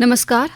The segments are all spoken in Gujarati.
નમસ્કાર.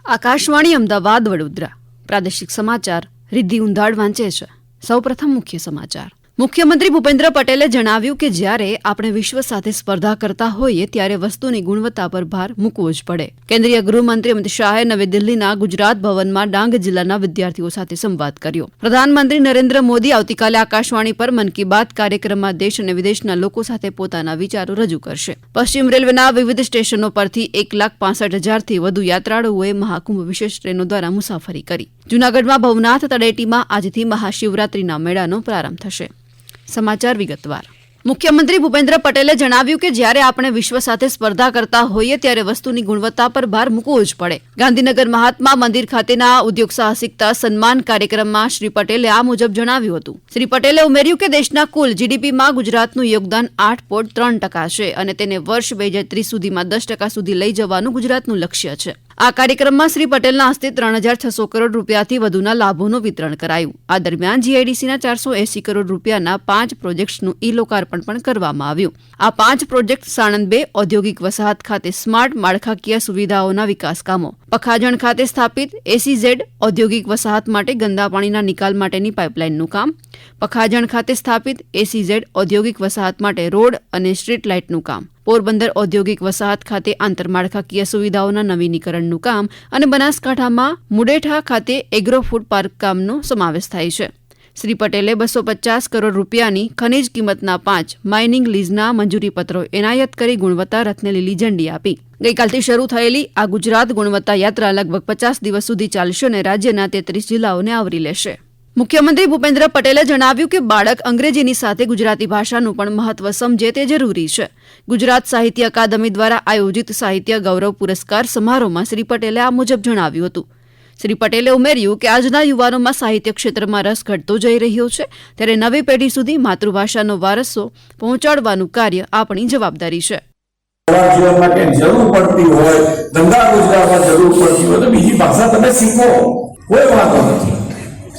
આકાશવાણી અમદાવાદ વડોદરા પ્રાદેશિક સમાચાર રિદ્ધિ ઉંધાડ વાંચે છે. સૌપ્રથમ મુખ્ય સમાચાર. મુખ્યમંત્રી ભૂપેન્દ્ર પટેલે જણાવ્યું કે જ્યારે આપણે વિશ્વ સાથે સ્પર્ધા કરતા હોઈએ ત્યારે વસ્તુની ગુણવત્તા પર ભાર મૂકવો જ પડે. કેન્દ્રીય ગૃહમંત્રી અમિત શાહે નવી દિલ્હીના ગુજરાત ભવનમાં ડાંગ જિલ્લાના વિદ્યાર્થીઓ સાથે સંવાદ કર્યો. પ્રધાનમંત્રી નરેન્દ્ર મોદી આવતીકાલે આકાશવાણી પર મન કી બાત કાર્યક્રમમાં દેશ અને વિદેશના લોકો સાથે પોતાના વિચારો રજૂ કરશે. પશ્ચિમ રેલવેના વિવિધ સ્ટેશનો પરથી 1,65,000થી વધુ યાત્રાળુઓએ મહાકુંભ વિશેષ ટ્રેનો દ્વારા મુસાફરી કરી. જૂનાગઢમાં ભવનાથ તળેટીમાં આજથી મહાશિવરાત્રીના મેળાનો પ્રારંભ થશે. સમાચાર વિગતવાર. મુખ્યમંત્રી ભૂપેન્દ્ર પટેલે જણાવ્યું કે જ્યારે આપણે વિશ્વ સાથે સ્પર્ધા કરતા હોઈએ ત્યારે વસ્તુની ગુણવત્તા પર ભાર મૂકવો જ પડે. ગાંધીનગર મહાત્મા મંદિર ખાતેના ઉદ્યોગ સાહસિકતા સન્માન કાર્યક્રમમાં શ્રી પટેલે આ મુજબ જણાવ્યું હતું. શ્રી પટેલે ઉમેર્યું કે દેશના કુલ જીડીપીમાં ગુજરાતનું યોગદાન 8.3% છે અને તેને વર્ષ 2030 સુધીમાં 10% સુધી લઈ જવાનું ગુજરાતનું લક્ષ્ય છે. આ કાર્યક્રમમાં શ્રી પટેલના હસ્તે 3,600 કરોડ રૂપિયાથી વધુના લાભોનું વિતરણ કરાયું. આ દરમિયાન જીઆઈડીસીના 480 કરોડ રૂપિયાના 5 પ્રોજેક્ટ્સનું ઈ લોકાર્પણ પણ કરવામાં આવ્યું. આ 5 પ્રોજેક્ટ સાણંદ 2 ઔદ્યોગિક વસાહત ખાતે સ્માર્ટ માળખાકીય સુવિધાઓના વિકાસ કામો, પખાજણ ખાતે સ્થાપિત એસીઝેડ ઔદ્યોગિક વસાહત માટે ગંદા પાણીના નિકાલ માટેની પાઇપલાઇનનું કામ, પખાજણ ખાતે સ્થાપિત એસીઝેડ ઔદ્યોગિક વસાહત માટે રોડ અને સ્ટ્રીટ લાઇટનું કામ, પોરબંદર ઔદ્યોગિક વસાહત ખાતે આંતરમાળખાકીય સુવિધાઓના નવીનીકરણનું કામ અને બનાસકાંઠામાં મુડેઠા ખાતે એગ્રો ફૂડ પાર્ક કામનો સમાવેશ થાય છે. શ્રી પટેલે 250 કરોડ રૂપિયાની ખનીજ કિંમતના 5 માઇનિંગ લીઝના મંજૂરી પત્રો એનાયત કરી ગુણવત્તા રથને લીલી ઝંડી આપી. ગઈકાલથી શરૂ થયેલી આ ગુજરાત ગુણવત્તા યાત્રા લગભગ 50 દિવસ સુધી ચાલશે અને રાજ્યના 33 જિલ્લાઓને આવરી લેશે. મુખ્યમંત્રી ભૂપેન્દ્ર પટેલે જણાવ્યું કે બાળક અંગ્રેજીની સાથે ગુજરાતી ભાષાનું પણ મહત્વ સમજે તે જરૂરી છે. ગુજરાત સાહિત્ય અકાદમી દ્વારા આયોજિત સાહિત્ય ગૌરવ પુરસ્કાર સમારોહમાં શ્રી પટેલે આ મુજબ જણાવ્યું હતું. શ્રી પટેલે ઉમેર્યું કે આજના યુવાનોમાં સાહિત્ય ક્ષેત્રમાં રસ ઘટતો જઈ રહ્યો છે ત્યારે નવી પેઢી સુધી માતૃભાષાનો વારસો પહોંચાડવાનું કાર્ય આપણી જવાબદારી છે. જીવન માટે જરૂર પડતી હોય, ધંધા રોજગારમાં જરૂર પડતી હોય તો બીજી ભાષા તમે શીખો, કોઈ વાંધો નથી.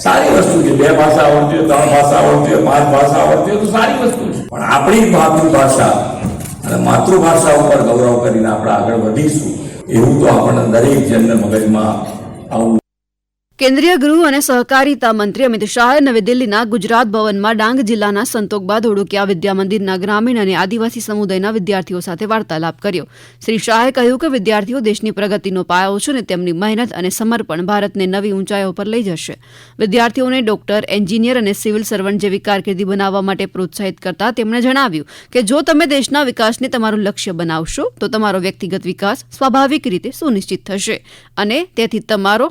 સારી વસ્તુ છે. 2 ભાષા આવડતી હોય, 3 ભાષા આવડતી હોય, 5 ભાષા આવડતી હોય તો સારી વસ્તુ છે. પણ આપણી માતૃભાષા અને માતૃભાષા ઉપર ગૌરવ કરીને આપણે આગળ વધીશું એવું તો આપણને દરેક જણને મગજમાં આવું. કેન્દ્રીય ગૃહ અને સહકારિતા મંત્રી અમિત શાહે નવી દિલ્હીના ગુજરાત ભવનમાં ડાંગ જિલ્લાના સંતોકબા ધોળકિયા વિદ્યા મંદિરના ગ્રામીણ અને આદિવાસી સમુદાયના વિદ્યાર્થીઓ સાથે વાર્તાલાપ કર્યો. શ્રી શાહે કહ્યું કે વિદ્યાર્થીઓ દેશની પ્રગતિનો પાયો છે અને તેમની મહેનત અને સમર્પણ ભારતને નવી ઊંચાઈઓ પર લઈ જશે. વિદ્યાર્થીઓને ડોક્ટર, એન્જિનિયર અને સિવિલ સર્વન્ટ જેવી કારકિર્દી બનાવવા માટે પ્રોત્સાહિત કરતા તેમણે જણાવ્યું કે જો તમે દેશના વિકાસને તમારું લક્ષ્ય બનાવશો તો તમારો વ્યક્તિગત વિકાસ સ્વાભાવિક રીતે સુનિશ્ચિત થશે અને તેથી તમારો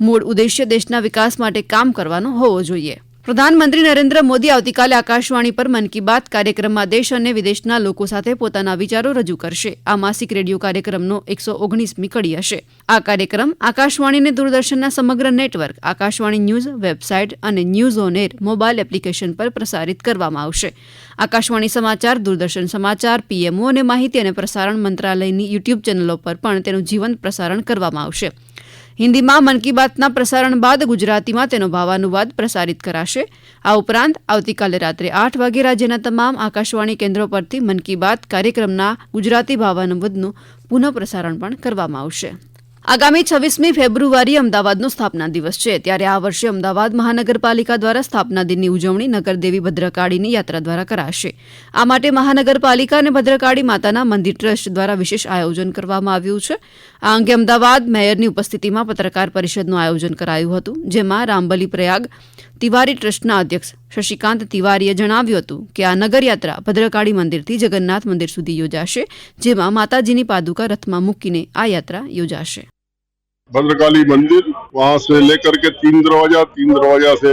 મૂળ ઉદ્દેશ્ય દેશના વિકાસ માટે કામ કરવાનો હોવો જોઈએ. પ્રધાનમંત્રી નરેન્દ્ર મોદી આવતીકાલે આકાશવાણી પર મન કી બાત કાર્યક્રમમાં દેશ અને વિદેશના લોકો સાથે પોતાના વિચારો રજૂ કરશે. આ માસિક રેડિયો કાર્યક્રમનો 119મી કડી હશે. આ કાર્યક્રમ આકાશવાણી અને દૂરદર્શનના સમગ્ર નેટવર્ક, આકાશવાણી ન્યૂઝ વેબસાઇટ અને news on air mobile application પર પ્રસારિત કરવામાં આવશે. આકાશવાણી સમાચાર, દૂરદર્શન સમાચાર, પીએમઓ અને માહિતી અને પ્રસારણ મંત્રાલયની યુટ્યુબ ચેનલો પર પણ તેનું જીવંત પ્રસારણ કરવામાં આવશે. હિન્દીમાં મન કી બાતના પ્રસારણ બાદ ગુજરાતીમાં તેનો ભાવાનુવાદ પ્રસારિત કરાશે. આ ઉપરાંત આવતીકાલે રાત્રે 8 વાગે રાજ્યના તમામ આકાશવાણી કેન્દ્રો પરથી મન કી બાત કાર્યક્રમના ગુજરાતી ભાવાનુવાદનું પુનઃ પ્રસારણ પણ કરવામાં આવશે. આગામી 26મી ફેબ્રુઆરીએ અમદાવાદનો સ્થાપના દિવસ છે ત્યારે આ વર્ષે અમદાવાદ મહાનગરપાલિકા દ્વારા સ્થાપના દિનની ઉજવણી નગરદેવી ભદ્રકાળીની યાત્રા દ્વારા કરાશે. આ માટે મહાનગરપાલિકા અને ભદ્રકાળી માતાના મંદિર ટ્રસ્ટ દ્વારા વિશેષ આયોજન કરવામાં આવ્યું છે. આ અંગે અમદાવાદ મેયરની ઉપસ્થિતિમાં પત્રકાર પરિષદનું આયોજન કરાયું હતું જેમાં રામબલી પ્રયાગ તિવારી ટ્રસ્ટના અધ્યક્ષ શશિકાંત તિવારીએ જણાવ્યું હતું કે આ નગરયાત્રા ભદ્રકાળી મંદિરથી જગન્નાથ મંદિર સુધી યોજાશે જેમાં માતાજીની પાદુકા રથમાં મૂકીને આ યાત્રા યોજાશે. भद्रकाली मंदिर, वहाँ से लेकर के 3 दरवाजा से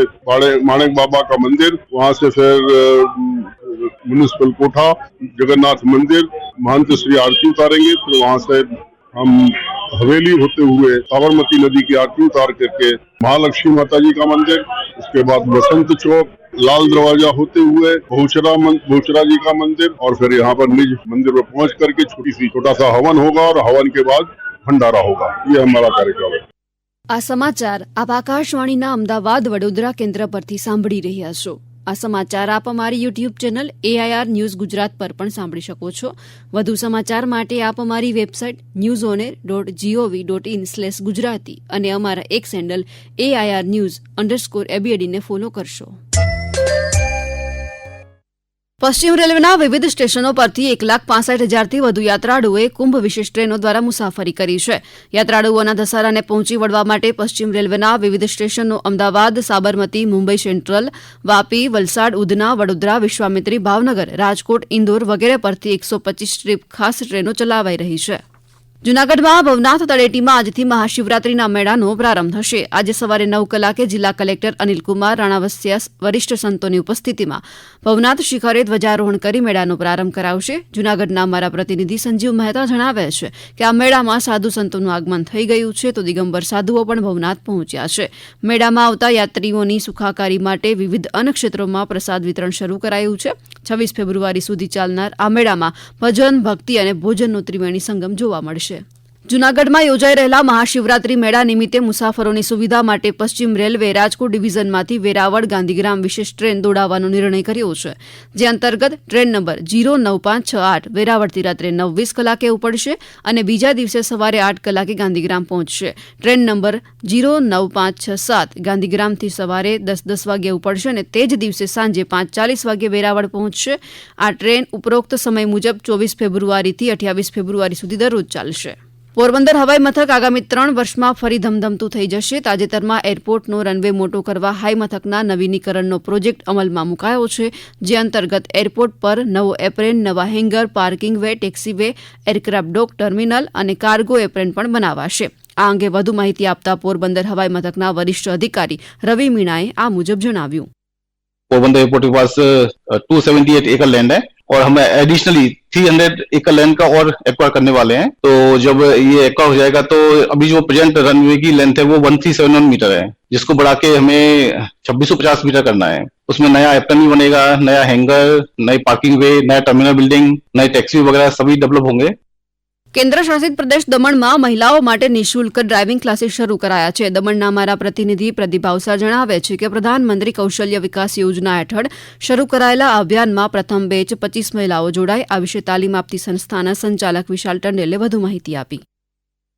माणिक बाबा का मंदिर, वहाँ से फिर म्युनिसिपल कोठा, जगन्नाथ मंदिर, महंत श्री आरती उतारेंगे. फिर वहाँ से हम हवेली होते हुए साबरमती नदी की आरती उतार करके महालक्ष्मी माता जी का मंदिर, उसके बाद बसंत चौक, लाल दरवाजा होते हुए बहुचरा जी का मंदिर और फिर यहाँ पर निज मंदिर में पहुँच करके छोटा सा हवन होगा और हवन के बाद भंडारा होगा. ये हमारा कार्यक्रम है. આ સમાચાર આપ આકાશવાણીના અમદાવાદ વડોદરા કેન્દ્ર પરથી સાંભળી રહ્યા છો. આ સમાચાર આપ અમારી YouTube channel AIR news Gujarat પર પણ સાંભળી શકો છો. વધુ સમાચાર માટે આપ અમારી વેબસાઇટ newsonair.gov.in/gujarati અને અમારા એક્સ હેન્ડલ AIR_news_ABAD ને ફોલો કરશો. પશ્ચિમ રેલવેના વિવિધ સ્ટેશનો પરથી 1,65,000થી વધુ યાત્રાળુઓએ કુંભ વિશેષ ટ્રેનો દ્વારા મુસાફરી કરી છે. યાત્રાળુઓના ધસારાને પહોંચી વળવા માટે પશ્ચિમ રેલવેના વિવિધ સ્ટેશનો અમદાવાદ, સાબરમતી, મુંબઈ સેન્ટ્રલ, વાપી, વલસાડ, ઉધના, વડોદરા, વિશ્વામિત્રી, ભાવનગર, રાજકોટ, ઇન્દોર વગેરે પરથી 125 ટ્રીપ ખાસ ટ્રેનો ચલાવાઈ રહી છે. જૂનાગઢમાં ભવનાથ તળેટીમાં આજથી મહાશિવરાત્રીના મેળાનો પ્રારંભ થશે. આજે સવારે 9 કલાકે જિલ્લા કલેક્ટર અનિલકુમાર રાણાવસિયા વરિષ્ઠ સંતોની ઉપસ્થિતિમાં ભવનાથ શિખરે ધ્વજારોહણ કરી મેળાનો પ્રારંભ કરાવશે. જૂનાગઢના અમારા પ્રતિનિધિ સંજીવ મહેતા જણાવે છે કે આ મેળામાં સાધુ સંતોનું આગમન થઈ ગયું છે તો દિગંબર સાધુઓ પણ ભવનાથ પહોંચ્યા છે. મેળામાં આવતા યાત્રીઓની સુખાકારી માટે વિવિધ અન્નક્ષેત્રોમાં પ્રસાદ વિતરણ શરૂ કરાયું છે. 26 ફેબ્રુઆરી સુધી ચાલનાર આ મેળામાં ભજન, ભક્તિ અને ભોજનનો ત્રિવેણી સંગમ જોવા મળશે. જૂનાગઢમાં યોજાઈ રહેલા મહાશિવરાત્રી મેળા નિમિત્તે મુસાફરોની સુવિધા માટે પશ્ચિમ રેલવે રાજકોટ ડિવિઝનમાંથી વેરાવળ ગાંધીગ્રામ વિશેષ ટ્રેન દોડાવવાનો નિર્ણય કર્યો છે. જે અંતર્ગત ટ્રેન નંબર 09568 વેરાવળથી રાત્રે 9:20 કલાકે ઉપડશે અને બીજા દિવસે સવારે 8 કલાકે ગાંધીગ્રામ પહોંચશે. ટ્રેન નંબર 09567 ગાંધીગ્રામથી સવારે 10:10 વાગે ઉપડશે અને તે જ દિવસે સાંજે 5:40 વાગે વેરાવળ પહોંચશે. આ ટ્રેન ઉપરોક્ત સમય મુજબ 24 ફેબ્રુઆરીથી 28 ફેબ્રુઆરી સુધી દરરોજ ચાલશે. પોરબંદર હવાઈ મથક આગામી 3 વર્ષમાં ફરી ધમધમતું થઈ જશે. તાજેતરમાં એરપોર્ટનો રનવે મોટો કરવા હાઈ મથકના નવીનીકરણનો પ્રોજેક્ટ અમલમાં મુકાયો છે. જે અંતર્ગત એરપોર્ટ પર નવો એપ્રેન, નવા hangar, parking way, taxiway, aircraft dock terminal અને કાર્ગો એપ્રેન પણ બનાવાશે. આ અંગે વધુ માહિતી આપતા પોરબંદર હવાઈ મથકના વરિષ્ઠ અધિકારી રવિ મીણાએ આ મુજબ જણાવ્યું. पोरबंदर एयरपोर्ट के पास 278 एकड़ लैंड है और हम एडिशनली 300 एकड़ लैंड का और एक्वायर करने वाले हैं. तो जब ये एक्वायर हो जाएगा तो अभी जो प्रेजेंट रनवे की लेंथ है वो 1371 मीटर है, जिसको बढ़ा के हमें 2650 मीटर करना है. उसमें नया एप्रेन भी बनेगा, नया हैंगर, नई पार्किंग वे, नया टर्मिनल बिल्डिंग, नई टैक्सी वगैरह सभी डेवलप होंगे. કેન્દ્ર શાસિત પ્રદેશ દમણમાં મહિલાઓ માટે નિઃશુલ્ક ડ્રાઇવિંગ ક્લાસીસ શરૂ કરાયા છે. દમણના અમારા પ્રતિનિધિ પ્રદીપ ભાવસા જણાવે છે કે પ્રધાનમંત્રી કૌશલ્ય વિકાસ યોજના હેઠળ શરૂ કરાયેલા આ અભિયાનમાં પ્રથમ બેચ 25 મહિલાઓ જોડાઈ. આ વિશે તાલીમ આપતી સંસ્થાના સંચાલક વિશાલ ટંડેલે વધુ માહિતી આપી.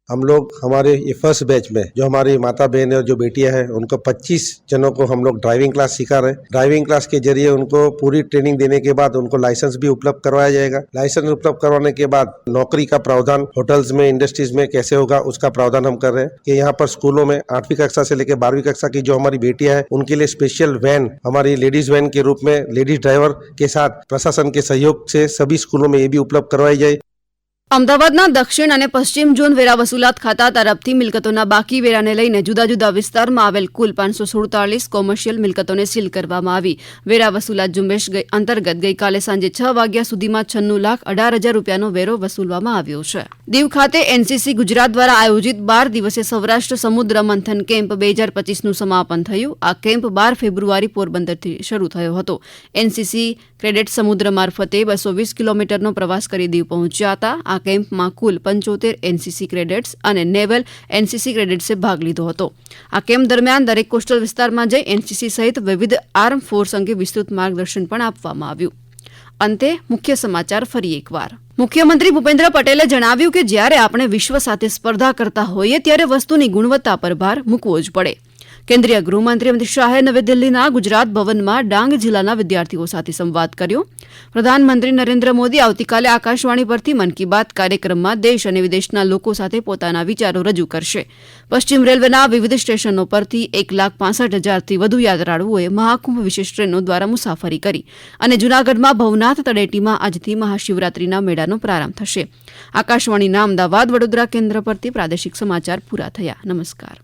हम लोग हमारे ये फर्स्ट बैच में जो हमारी माता बहन और जो बेटियां हैं उनको 25 जनों को हम लोग ड्राइविंग क्लास सिखा रहे हैं. ड्राइविंग क्लास के जरिए उनको पूरी ट्रेनिंग देने के बाद उनको लाइसेंस भी उपलब्ध करवाया जाएगा. लाइसेंस उपलब्ध करवाने के बाद नौकरी का प्रावधान होटल्स में, इंडस्ट्रीज में कैसे होगा उसका प्रावधान हम कर रहे हैं. कि यहाँ पर स्कूलों में 8वीं कक्षा से लेकर 12वीं कक्षा की जो हमारी बेटियां हैं उनके लिए स्पेशल वैन, हमारी लेडीज वैन के रूप में लेडीज ड्राइवर के साथ प्रशासन के सहयोग से सभी स्कूलों में ये भी उपलब्ध करवाई जाए. અમદાવાદના દક્ષિણ અને પશ્ચિમ ઝોન વેરા વસૂલાત ખાતા તરફથી મિલકતોના બાકી વેરાને લઈને જુદા જુદા વિસ્તારમાં આવેલ કુલ 547 કોમર્શિયલ મિલકતોને સીલ કરવામાં આવી. વેરા વસૂલાત ઝુંબેશ અંતર્ગત ગઈકાલે સાંજે 6 વાગ્યા સુધીમાં 96,18,000 રૂપિયાનો વેરો વસૂલવામાં આવ્યો છે. દીવ ખાતે એનસીસી ગુજરાત દ્વારા આયોજિત 12 દિવસીય સૌરાષ્ટ્ર સમુદ્ર મંથન કેમ્પ 2025નું સમાપન થયું. આ કેમ્પ 12 ફેબ્રુઆરી પોરબંદરથી શરૂ થયો હતો. એનસીસી કેડેટ સમુદ્ર મારફતે 220 કિલોમીટરનો પ્રવાસ કરી દીવ પહોંચ્યા હતા. આ કેમ્પમાં કુલ 75 એનસીસી ક્રેડેટ્સ અને નેવલ એનસીસી ક્રેડેટ્સે ભાગ લીધો હતો. આ કેમ્પ દરમિયાન દરેક કોસ્ટલ વિસ્તારમાં જઈ એનસીસી સહિત વિવિધ આર્મ ફોર્સ અંગે વિસ્તૃત માર્ગદર્શન પણ આપવામાં આવ્યું. અંતે મુખ્ય સમાચાર ફરી એકવાર. મુખ્યમંત્રી ભૂપેન્દ્ર પટેલે જણાવ્યું કે જ્યારે આપણે વિશ્વ સાથે સ્પર્ધા કરતા હોઈએ ત્યારે વસ્તુની ગુણવત્તા પર ભાર મૂકવો જ પડે. કેન્દ્રીય ગૃહમંત્રી અમિત શાહે નવી દિલ્હીના ગુજરાત ભવનમાં ડાંગ જિલ્લાના વિદ્યાર્થીઓ સાથે સંવાદ કર્યો. પ્રધાનમંત્રી નરેન્દ્ર મોદી આવતીકાલે આકાશવાણી પરથી મન કી બાત કાર્યક્રમમાં દેશ અને વિદેશના લોકો સાથે પોતાના વિચારો રજૂ કરશે. પશ્ચિમ રેલવેના વિવિધ સ્ટેશનો પરથી 1,65,000થી વધુ યાત્રાળુઓએ મહાકુંભ વિશેષ ટ્રેનો દ્વારા મુસાફરી કરી અને જૂનાગઢમાં ભવનાથ તળેટીમાં આજથી મહાશિવરાત્રીના મેળાનો પ્રારંભ થશે. આકાશવાણીના અમદાવાદ વડોદરા કેન્દ્ર પરથી પ્રાદેશિક સમાચાર પૂરા થયા. નમસ્કાર.